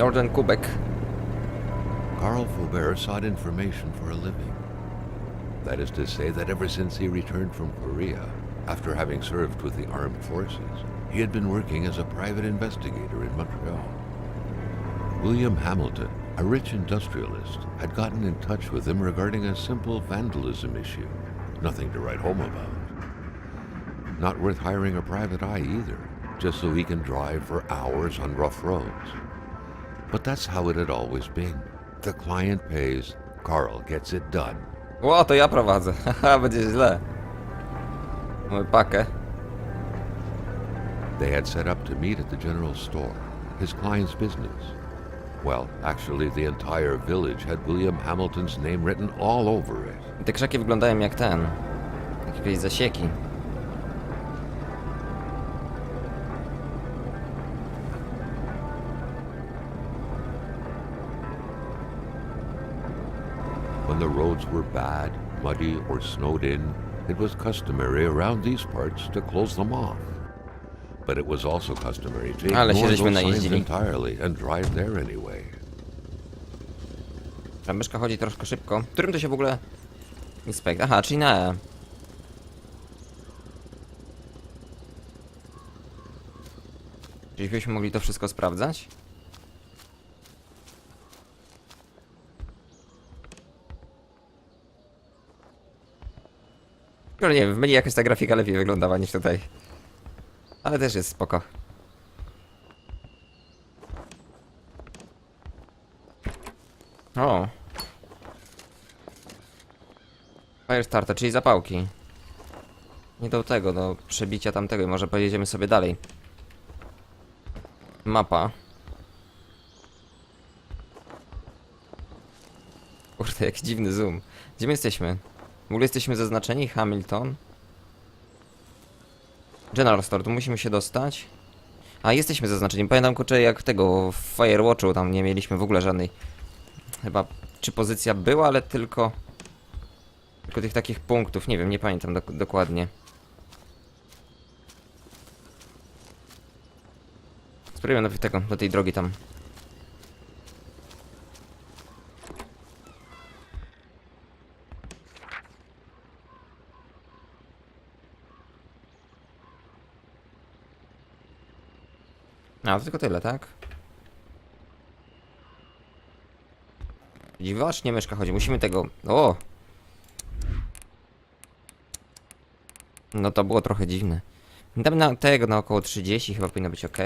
Northern Kubek. Carl Faubert sought information for a living. That is to say that ever since he returned from Korea, after having served with the armed forces, he had been working as a private investigator in Montreal. William Hamilton, a rich industrialist, had gotten in touch with him regarding a simple vandalism issue. Nothing to write home about. Not worth hiring a private eye either, just so he can drive for hours on rough roads. But that's how it had always been. The client pays, Carl gets it done. Ło, to ja prowadzę. Haha, będzie źle. Mamy pakę. They had set up to meet at the general store, his client's business. Well, actually the entire village had William Hamilton's name written all over it. Te krzaki wyglądają jak ten. Jak jakieś zasieki. When the roads were bad, muddy, or snowed in, it was customary around these parts to close them off. But it was also customary to Ale się ignore żeśmy those signs najeździli. entirely and drive there anyway. Ta myszka chodzi troszkę szybko. Którym to się w ogóle... Inspekt. Aha, czyli na E. Czyli byśmy mogli to wszystko sprawdzać? No nie wiem, w menu jakaś ta grafika lepiej wyglądała niż tutaj. Ale też jest spoko. O. Firestarter, czyli zapałki. Nie do tego, do przebicia tamtego. Może pojedziemy sobie dalej. Mapa. Kurde, jaki dziwny zoom. Gdzie my jesteśmy? W ogóle jesteśmy zaznaczeni? Hamilton. General Store, tu musimy się dostać. A, jesteśmy zaznaczeni. Pamiętam, kurczę, jak tego w Firewatchu tam nie mieliśmy w ogóle żadnej... Chyba, czy pozycja była, ale tylko tych takich punktów. Nie wiem, nie pamiętam dokładnie. Spróbujemy do tej drogi tam. A, to tylko tyle, tak? Dziwacznie myszka chodzi, musimy tego... O! No to było trochę dziwne. Tam na tego, na około 30 chyba powinno być ok.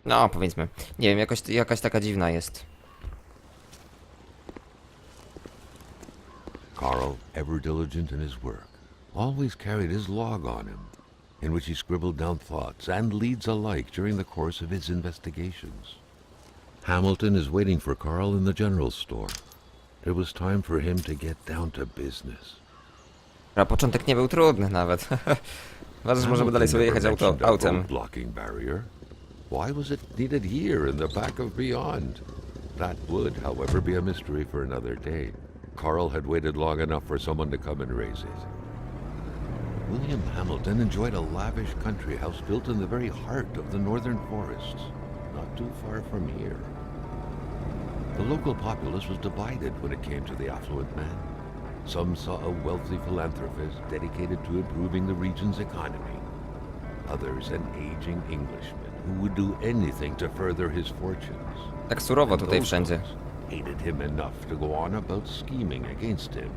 No, powiedzmy. Nie wiem, jakaś taka dziwna jest. Carl, ever diligent in his work, always carried his log on him, in which he scribbled down thoughts and leads alike during the course of his investigations. Hamilton is waiting for Carl in the general store. It was time for him to get down to business. A początek nie był trudny nawet. Ważne, że możemy dalej sobie jechać autem. Blocking barrier. Why was it needed here in the back of Beyond? That would, however, be a mystery for another day. Carl had waited long enough for someone to come and raise it. William Hamilton enjoyed a lavish country house built in the very heart of the northern forests, not too far from here. The local populace was divided when it came to the affluent man. Some saw a wealthy philanthropist dedicated to improving the region's economy. Others an aging Englishman who would do anything to further his fortunes. Tak surowo And tutaj those wszędzie. others hated him enough to go on about scheming against him.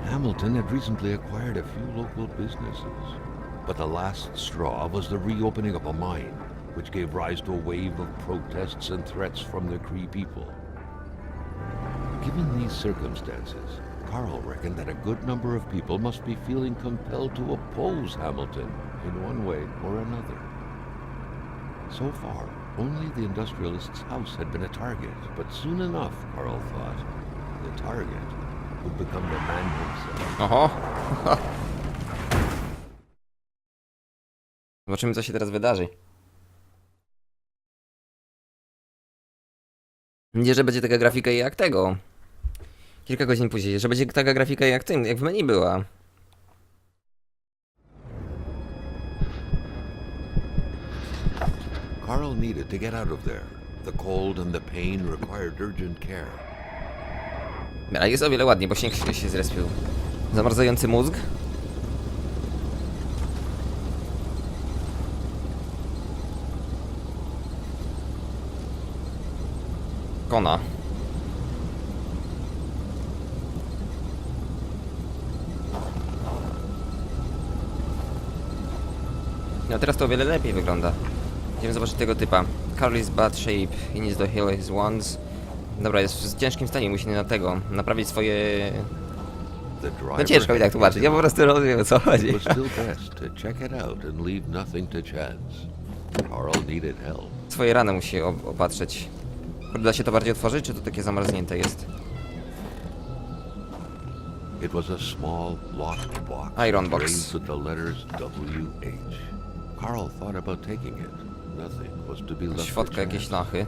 Hamilton had recently acquired a few local businesses, but the last straw was the reopening of a mine, which gave rise to a wave of protests and threats from the Cree people. Given these circumstances, Carl reckoned that a good number of people must be feeling compelled to oppose Hamilton in one way or another. So far, only the industrialist's house had been a target, but soon enough, Carl thought, the target would become the man himself. Oho! Zobaczymy, co się teraz wydarzy. Nie, że będzie taka grafika jak tego. Kilka godzin później, że będzie taka grafika jak tym, jak w menu była. Carl needed to get out of there. The cold and the pain required urgent care. Ale jest o wiele ładniej, bo śnieg się zrespił. Zamarzający mózg. Kona. No teraz to o wiele lepiej wygląda. Idziemy zobaczyć tego typa. Carl is bad shape. He needs to heal his wounds. Dobra, jest w ciężkim stanie, musi na tego naprawić swoje... No ciężko mi tak tłumaczyć, ja po prostu rozumiem, o co chodzi. It was still best to check it out and leave nothing to chance. Carl needed help. Swoje rany musi opatrzeć. Da się to bardziej otworzyć, czy to takie zamarznięte jest? It was a small, locked box. Iron box. engraved with the letters WH. Carl thought about taking it. Nothing was to be left to Świadka, jakieś chance. lachy.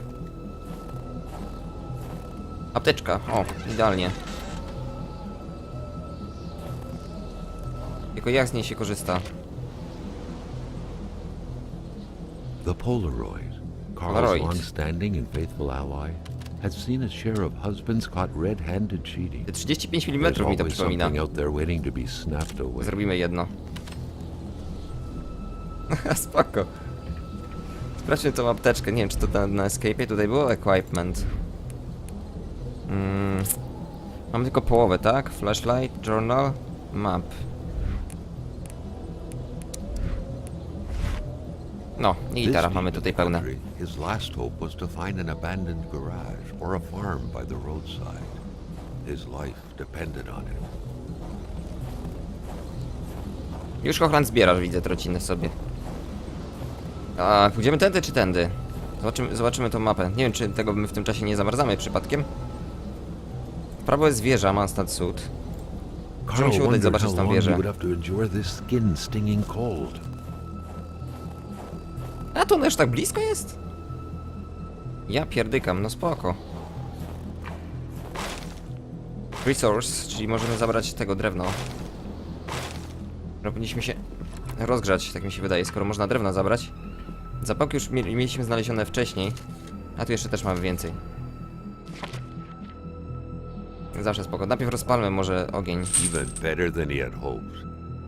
Apteczka, o, idealnie. Tylko jak z niej się korzysta? The Polaroid, Carl's Polaroid. long-standing and faithful ally, had seen its share of husbands caught red-handed cheating. Te 35 There's mm mi to always przypomina. something out there waiting to be snapped away. Zrobimy jedno. Spoko. Sprawdźmy tą apteczkę. Nie wiem, czy to na escape tutaj było? Equipment. Mamy tylko połowę, tak? Flashlight, journal, map. No, i gitara This mamy deep tutaj in pełne. country, his last hope was to find an abandoned garage or a farm by the roadside. His life depended on it. Już Hochland zbierasz, widzę, trociny sobie. A pójdziemy tędy czy tędy? Zobaczymy tą mapę. Nie wiem, czy tego my w tym czasie nie zamarzamy przypadkiem. Prawo jest wieża, Manstad Sud. Może mi się udać zobaczyć tą wieżę. A to już tak blisko jest? Ja pierdykam, no spoko. Resource, czyli możemy zabrać tego drewno. No, powinniśmy się rozgrzać, tak mi się wydaje, skoro można drewno zabrać. Zapałki już mieliśmy znalezione wcześniej, a tu jeszcze też mamy więcej. Zawsze spoko. Najpierw rozpalmy może ogień. Even better than he had hoped.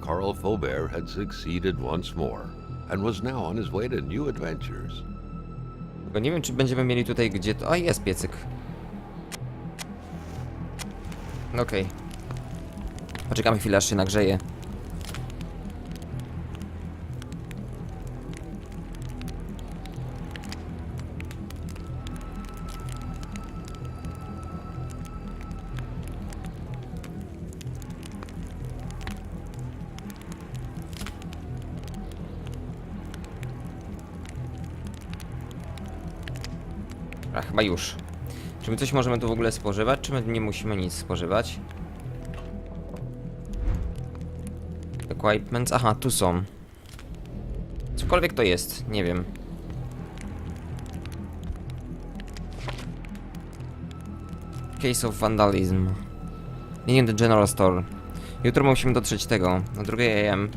Carl Faubert had succeeded once more and was now on his way to new adventures. Tylko nie wiem, czy będziemy mieli tutaj gdzie to... A, jest piecyk. Okej. Poczekamy chwilę, aż się nagrzeje. A chyba już. Czy my coś możemy tu w ogóle spożywać, czy my nie musimy nic spożywać? Equipments, aha, tu są. Cokolwiek to jest, nie wiem. Case of Vandalism. Nie, the General Store. Jutro musimy dotrzeć tego, na 2 AM.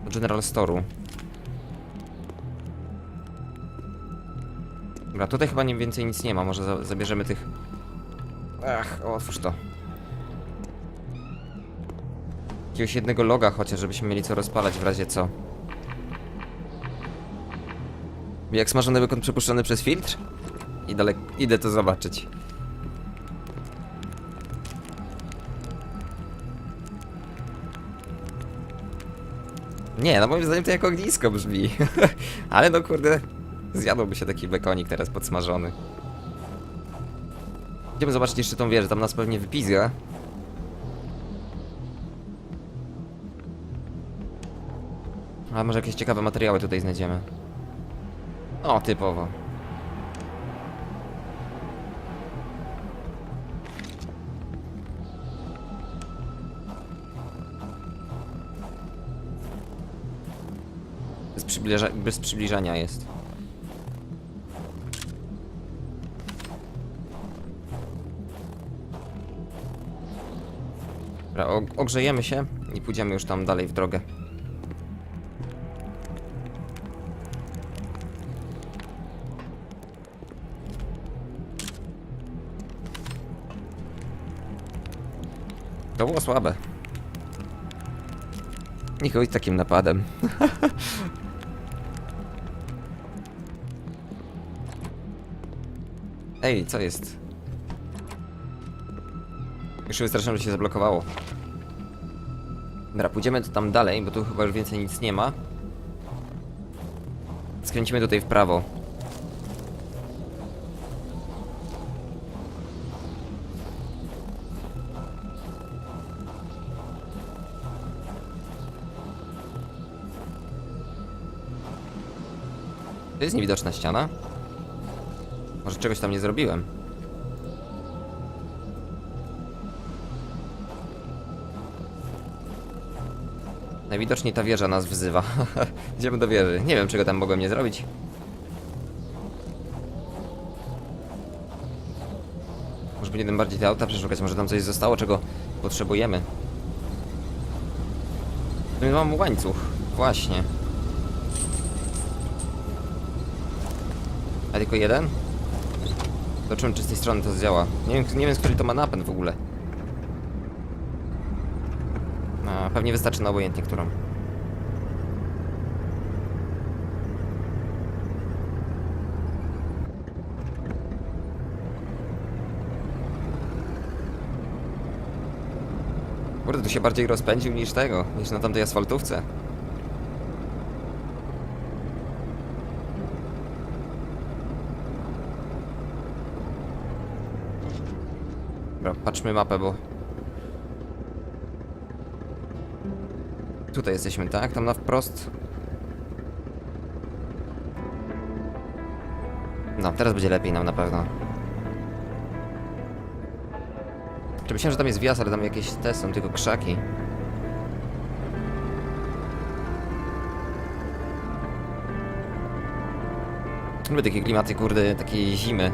Do General Store'u. Dobra, tutaj chyba nie więcej nic nie ma, może zabierzemy tych... Ach, otwórz to. Jakiegoś jednego loga chociaż, żebyśmy mieli co rozpalać w razie co. Jak smażony bykon przepuszczony przez filtr? Idę to zobaczyć. Nie, no moim zdaniem to jak ognisko brzmi. Ale no kurde, zjadłby się taki bekonik teraz podsmażony. Idziemy zobaczyć jeszcze tą wieżę, tam nas pewnie wypizga. A może jakieś ciekawe materiały tutaj znajdziemy. O, typowo. Bez przybliżania jest. Dobra, ogrzejemy się i pójdziemy już tam dalej w drogę. To było słabe. Nie chodź takim napadem. Ej, co jest? Już się wystraszyłem, że się zablokowało. Dobra, pójdziemy tu tam dalej, bo tu chyba już więcej nic nie ma. Skręcimy tutaj w prawo. To jest niewidoczna ściana? Może czegoś tam nie zrobiłem? Najwidoczniej ta wieża nas wzywa. Idziemy do wieży. Nie wiem, czego tam mogłem nie zrobić. Może powinienem bardziej te auta przeszukać, może tam coś zostało, czego potrzebujemy. Tu mam łańcuch. Właśnie. A tylko jeden? Zobaczymy, czy z tej strony to zdziała. Nie wiem, z której to ma napęd w ogóle. No, pewnie wystarczy na obojętnie, którą. Kurde, tu się bardziej rozpędził niż tego, niż na tamtej asfaltówce. Dobra, patrzmy mapę, bo... Tutaj jesteśmy, tak? Tam na wprost. No, teraz będzie lepiej nam na pewno. Myślałem, że tam jest wjazd, ale tam jakieś te są tylko krzaki. Lubię takie klimaty, kurde, takiej zimy.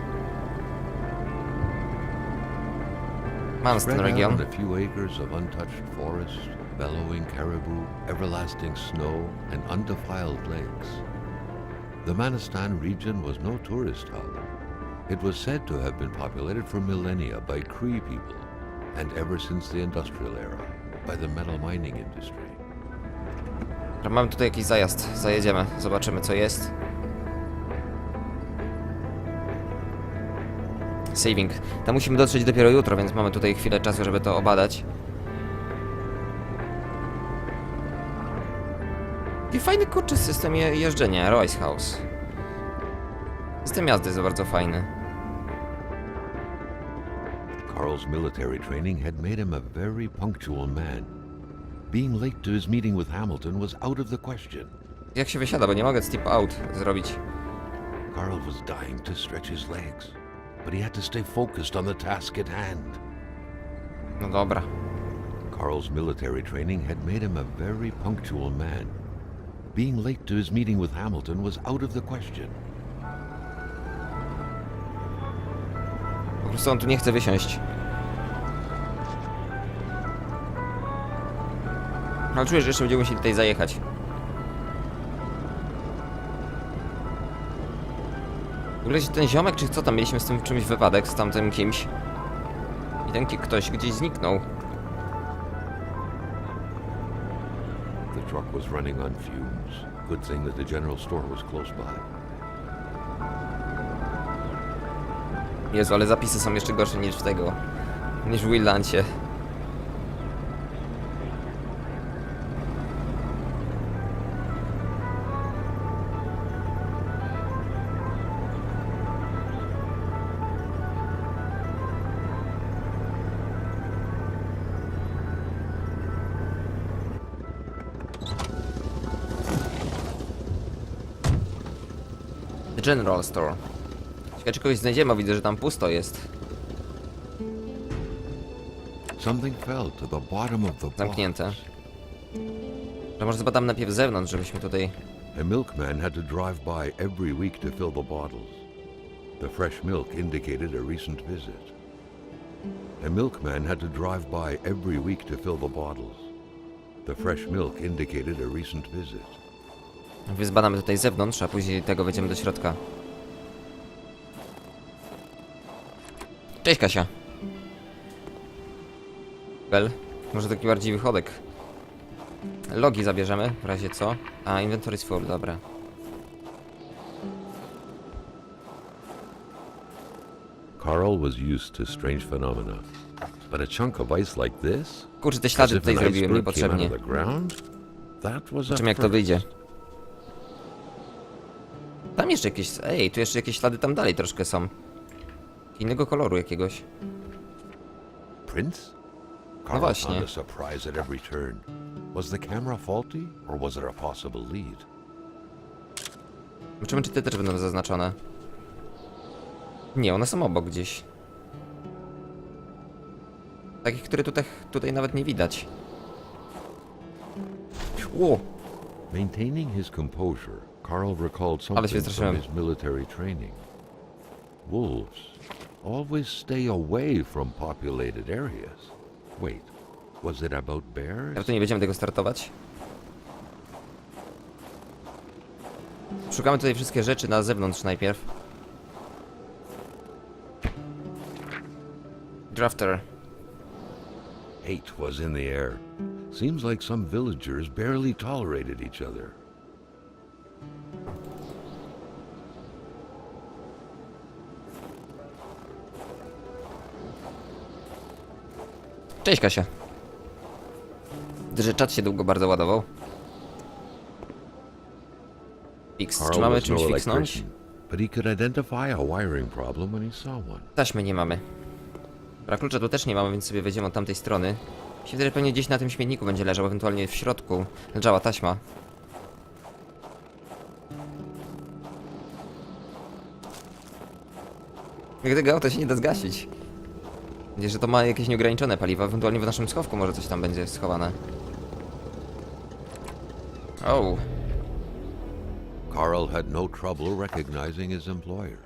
Mam ten region. Spread out a few acres of untouched forest, bellowing caribou, everlasting snow, and undefiled lakes. The Manistan region was no tourist hub. It was said to have been populated for millennia by Cree people, and ever since the industrial era, by the metal mining industry. Mamy tutaj jakiś zajazd. Zajedziemy, zobaczymy, co jest. Saving. Tam musimy dotrzeć dopiero jutro, więc mamy tutaj chwilę czasu, żeby to obadać. I fajny, kurczę, system jeżdżenia, Royce House. System jazdy jest bardzo fajny. Carl's military training had made him a very punctual man. Being late to his meeting with Hamilton was out of the question. Jak się wysiada, bo nie mogę step out zrobić. Carl was dying to stretch his legs, but he had to stay focused on the task at hand. No dobra. Carl's military training had made him a very punctual man. Being late to his meeting with Hamilton was out of the question. Po prostu on tu nie chce wysiąść. Ale czuję, że jeszcze będziemy musieli tutaj zajechać. W ogóle ten ziomek, czy co tam, mieliśmy z tym czymś wypadek, z tamtym kimś. I ten ktoś gdzieś zniknął. The truck was running on fumes. Good thing that the general store was close by. Jezu, ale zapisy są jeszcze gorsze niż w tego. Niż w Willancie. The General Store. Ciekawe, czy kogoś znajdziemy, bo widzę, że tam pusto jest. Something fell to the bottom of the box. Zamknięte. Że może zbadam najpierw z zewnątrz, żebyśmy tutaj... A milkman had to drive by every week to fill the bottles. The fresh milk indicated a recent visit. A milkman had to drive by every week to fill the bottles. The fresh milk indicated a recent visit. Zbadamy tutaj z zewnątrz, a później tego wejdziemy do środka. Cześć, Kasia. Bel. Może taki bardziej wychodek. Logi zabierzemy, w razie co. A, inventory is full, dobra. Carl was used to strange phenomena, but a chunk of ice like this? Kurczę, te As ślady if tutaj an zrobiłem iceberg came out niepotrzebnie. of the ground? That was a Zobaczymy jak to first. wyjdzie. Tam jeszcze jakieś... Ej, tu jeszcze jakieś ślady tam dalej troszkę są. Innego koloru jakiegoś. Prints? No Carl właśnie. found a surprise at every turn. Was the camera faulty, or was it a possible lead? Zobaczymy, czy te też będą zaznaczone. Nie, one są obok gdzieś. Takich, które tutaj nawet nie widać. Ło! Maintaining his composure, Carl recalled something from wystraszyłem. his military training. Wolves always stay away from populated areas. Wait, was it about bears? Ale tu nie będziemy tego startować. Szukamy tutaj wszystkie rzeczy na zewnątrz najpierw. Drafter. Hate was in the air. Seems like some villagers barely tolerated each other. Cześć Kasia. Widzę, że czat się długo bardzo ładował. Fix. Czy Carl mamy was czymś no fiksnąć? electrician, but he could identify a wiring problem when he saw one. Taśmy nie mamy. Dobra, klucza tu też nie mamy, więc sobie wejdziemy od tamtej strony. Mi się wydaje, że pewnie gdzieś na tym śmietniku będzie leżał, ewentualnie w środku leżała taśma. Jak tego auto się nie da zgasić. Widzę, że to ma jakieś nieograniczone paliwo, ewentualnie w naszym schowku może coś tam będzie schowane. Oh. Carl had no trouble recognizing his employer.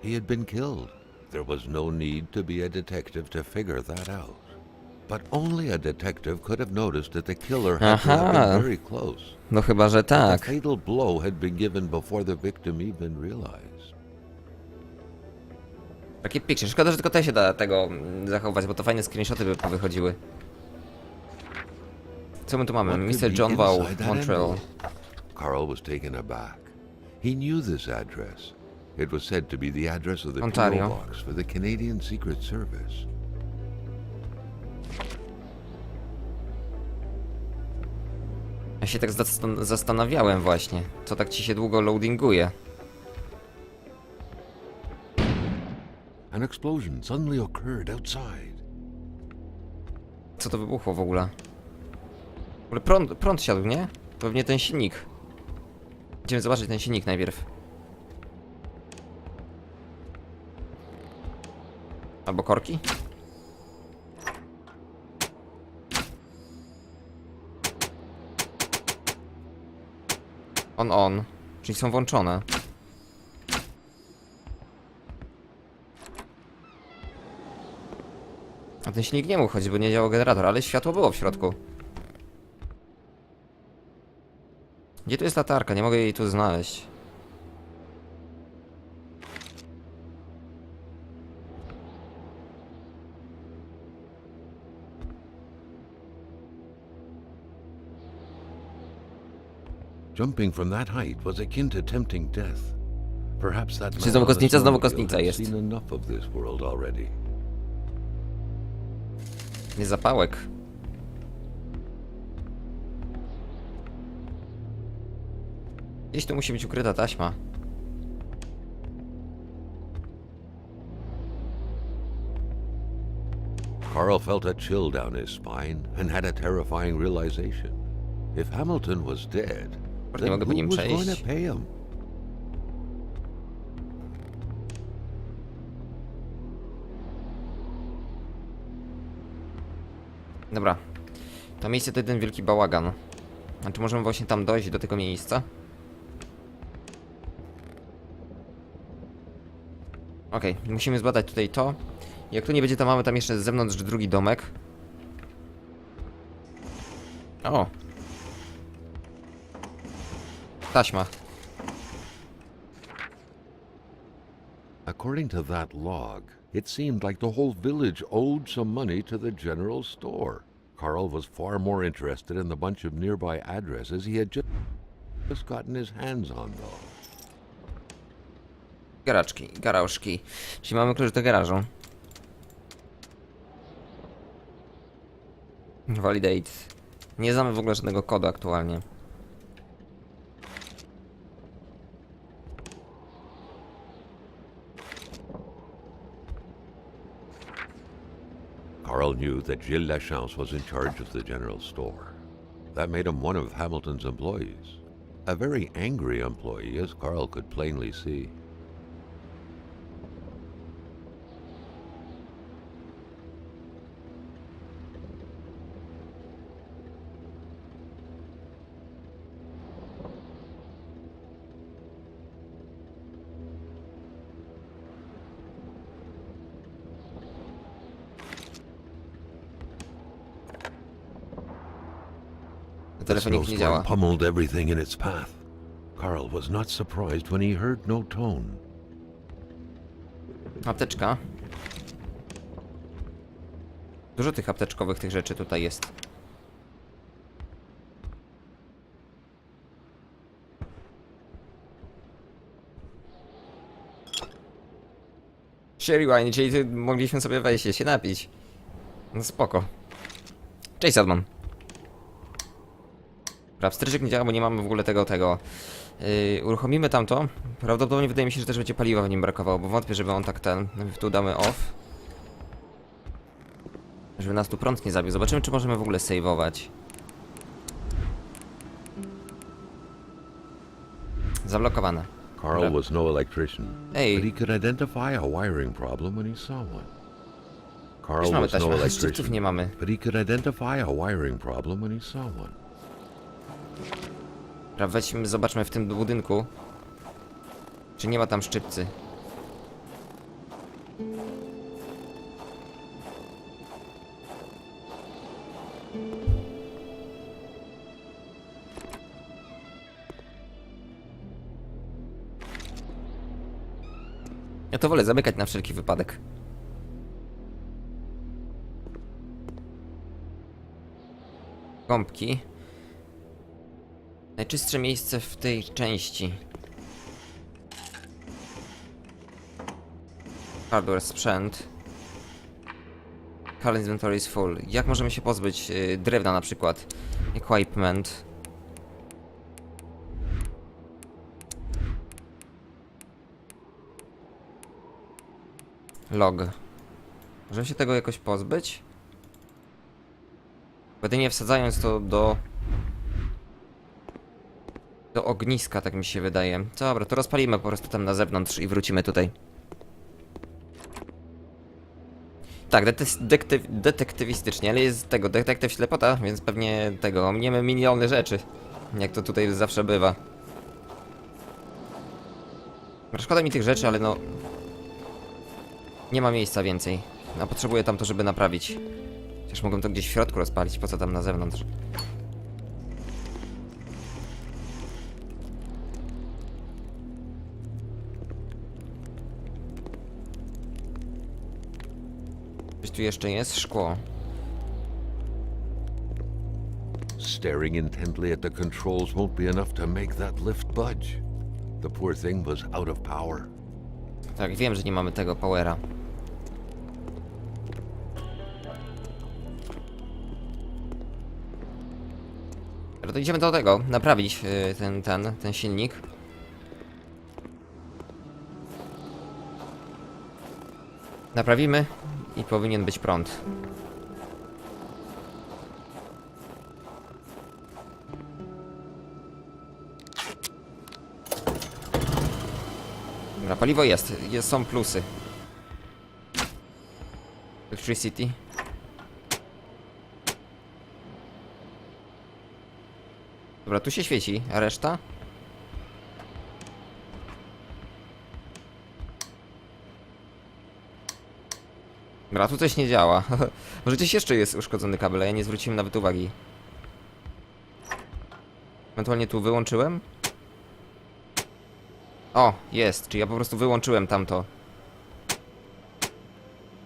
He had been killed. There was no need to be a detective to figure that out. But only a detective could have noticed that the killer had to have Aha. been very close. No chyba, że The tak. fatal blow had been given before the victim even realized. Takie picture. Szkoda, że tylko te się da tego zachować, bo to fajne screenshoty by powychodziły. Co my tu mamy? What could Mr. be John Wał, inside that Montreal. envelope? Carl was taken aback. He knew this address. It was said to be the address of the Ontario. PO box for the Canadian Secret Service. Ja się tak zastanawiałem właśnie, co tak ci się długo loadinguje. An explosion suddenly occurred outside. Co to wybuchło w ogóle? W ogóle prąd siadł, nie? Pewnie ten silnik. Idziemy zobaczyć ten silnik najpierw. Albo korki? On. Czyli są włączone. A ten silnik nie mógł chodzić, bo nie działał generator, ale światło było w środku. Gdzie tu jest latarka? Nie mogę jej tu znaleźć. Jumping from that height was akin to tempting death. Perhaps that Czy man znowu on the kostnica? Znowu snowmobile kostnica had jest. seen enough of this world already. Jest zapałek. Gdzieś tu musi być ukryta taśma. Carl felt a chill down his spine and had a terrifying realization. If Hamilton was dead, Nie then mogę po who nim was going przejść. to pay him? Dobra. To miejsce to jeden wielki bałagan. A czy możemy właśnie tam dojść do tego miejsca? Okej, musimy zbadać tutaj to. Jak tu nie będzie, to mamy tam jeszcze z zewnątrz drugi domek. O! Taśma. According to that log, it seemed like the whole village owed some money to the general store. Carl was far more interested in the bunch of nearby addresses he had just gotten his hands on, though. Garażki. Czyli mamy klucz do garażu. Validate. Nie znamy w ogóle żadnego kodu aktualnie. Carl knew that Gilles Lachance was in charge of the general store. That made him one of Hamilton's employees. A very angry employee, as Carl could plainly see. The snowstorm pummeled everything in its path. Carl was not surprised when he heard no tone. Apteczka. Dużo tych apteczkowych tych rzeczy tutaj jest. Sherry wine, czyli mogliśmy sobie wejść i się napić. No spoko. Cześć, Sadman. Wstryczek nie działa, bo nie mamy w ogóle tego. Uruchomimy tamto. Prawdopodobnie wydaje mi się, że też będzie paliwa w nim brakowało, bo wątpię, żeby on tak ten... Tu damy off. Żeby nas tu prąd nie zabił. Zobaczymy, czy możemy w ogóle save'ować. Zablokowane. Carl was no electrician, Hey. but he could identify a wiring problem when he saw one. Carl Już mamy was no taśmę, szczytów electrician, nie mamy. but he could identify a wiring problem when he saw one. Weźmy, zobaczmy w tym budynku, czy nie ma tam szczypcy. Ja to wolę zamykać na wszelki wypadek. Gąbki. Najczystsze miejsce w tej części. Hardware, sprzęt. Current inventory is full. Jak możemy się pozbyć drewna na przykład? Equipment. Log. Możemy się tego jakoś pozbyć? Jedynie wsadzając to do ogniska, tak mi się wydaje. Dobra, to rozpalimy po prostu tam na zewnątrz i wrócimy tutaj. Tak, detektywistycznie, ale jest tego, detektyw ślepota, więc pewnie tego, ominiemy miliony rzeczy. Jak to tutaj zawsze bywa. Szkoda mi tych rzeczy, ale no... Nie ma miejsca więcej. A potrzebuję tam to, żeby naprawić. Chociaż mogłem to gdzieś w środku rozpalić, po co tam na zewnątrz? Gdzieś tu jeszcze jest szkło. Staring intently at the controls won't be enough to make that lift budge. The poor thing was out of power. Tak, wiem, że nie mamy tego powera. Ale to idziemy do tego, naprawić ten silnik. Naprawimy i powinien być prąd. Dobra, paliwo jest, są plusy. Electricity. Dobra, tu się świeci, a reszta? Dobra, tu coś nie działa. Może gdzieś jeszcze jest uszkodzony kabel, a ja nie zwróciłem nawet uwagi. Ewentualnie tu wyłączyłem? O, jest, czyli ja po prostu wyłączyłem tamto.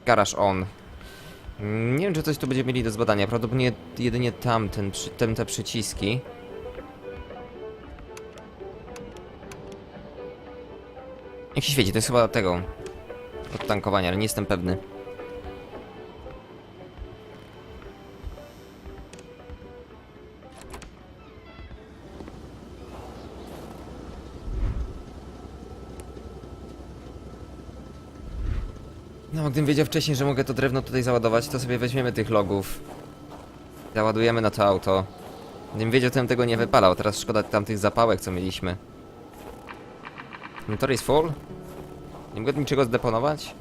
Garaż on. Nie wiem, czy coś tu będziemy mieli do zbadania. Prawdopodobnie jedynie te przyciski. Jak się świeci, to jest chyba tego od tankowania, ale nie jestem pewny. No, gdybym wiedział wcześniej, że mogę to drewno tutaj załadować, to sobie weźmiemy tych logów. Załadujemy na to auto. Gdybym wiedział, to bym tego nie wypalał. Teraz szkoda tamtych zapałek, co mieliśmy. Inventory is full? Nie mogę niczego zdeponować?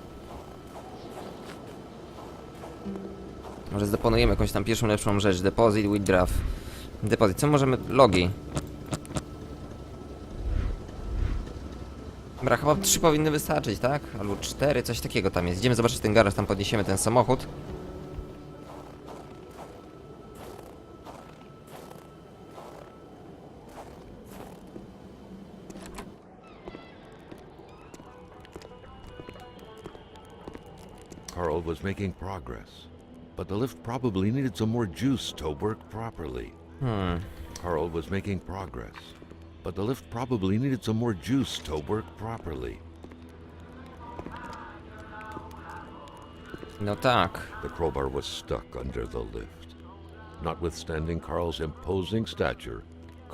Może zdeponujemy jakąś tam pierwszą lepszą rzecz. Deposit, withdraw. Deposit. Co możemy? Logi. Dobra, chyba 3 powinny wystarczyć, tak? Albo 4, coś takiego tam jest. Idziemy zobaczyć ten garaż, tam podniesiemy ten samochód. Carl was making progress, but the lift probably needed some more juice to work properly. Carl was making progress, but the lift probably needed some more juice to work properly. No tak. The crowbar was stuck under the lift. Notwithstanding Carl's imposing stature,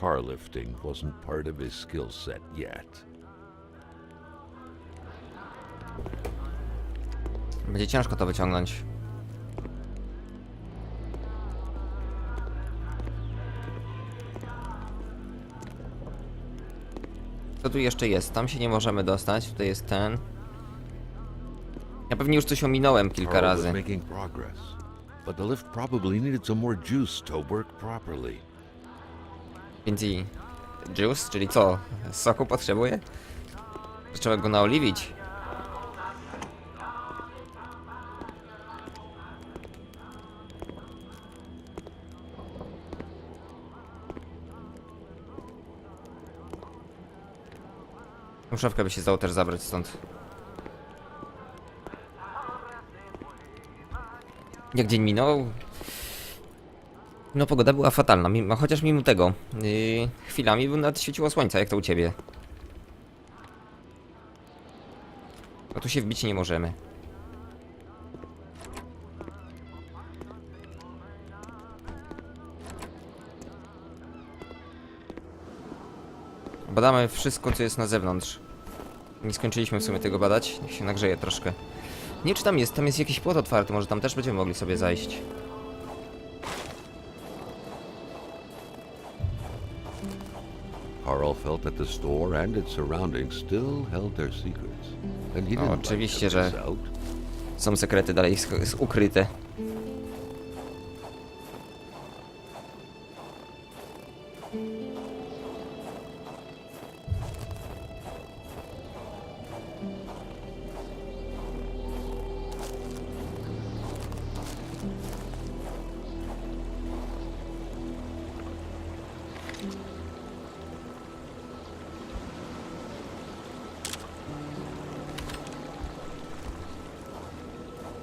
car lifting wasn't part of his skill set yet. Będzie ciężko to wyciągnąć. Co tu jeszcze jest? Tam się nie możemy dostać. Tutaj jest ten. Ja pewnie już coś ominąłem kilka Carl was razy. making progress, but the lift probably needed some more juice to work properly. Więc i... Juice? Czyli co? Soku potrzebuje? Trzeba go naoliwić. Szafkę by się dało też zabrać stąd. Jak dzień minął? No pogoda była fatalna, chociaż mimo tego chwilami nawet świeciło słońce, jak to u ciebie. A tu się wbić nie możemy. Badamy wszystko, co jest na zewnątrz. Nie skończyliśmy w sumie tego badać. Niech się nagrzeje troszkę. Nie, czy tam jest jakiś płot otwarty, może tam też będziemy mogli sobie zajść. Carl felt that the store and its surroundings still held their secrets, and he No, didn't like oczywiście, to miss że out. są sekrety dalej ukryte.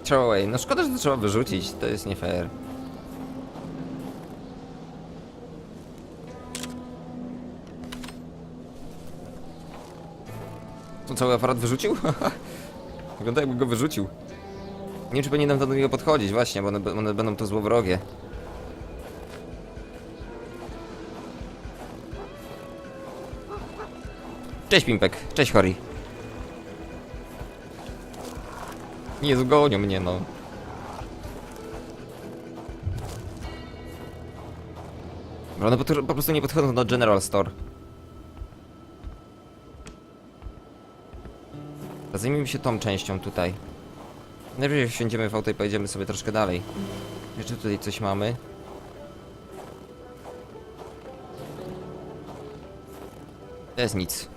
Throw away. No szkoda, że to trzeba wyrzucić. To jest nie fair. To cały aparat wyrzucił? Wygląda jakby go wyrzucił. Nie wiem, czy powinienem do niego podchodzić, właśnie, bo one będą to złowrogie. Cześć Pimpek, cześć Hori. Nie zgonią mnie, no. Bo one po prostu nie podchodzą do General Store. Zajmijmy się tą częścią tutaj. Najpierw wsiądziemy w auto i pojedziemy sobie troszkę dalej. Jeszcze tutaj coś mamy. To jest nic.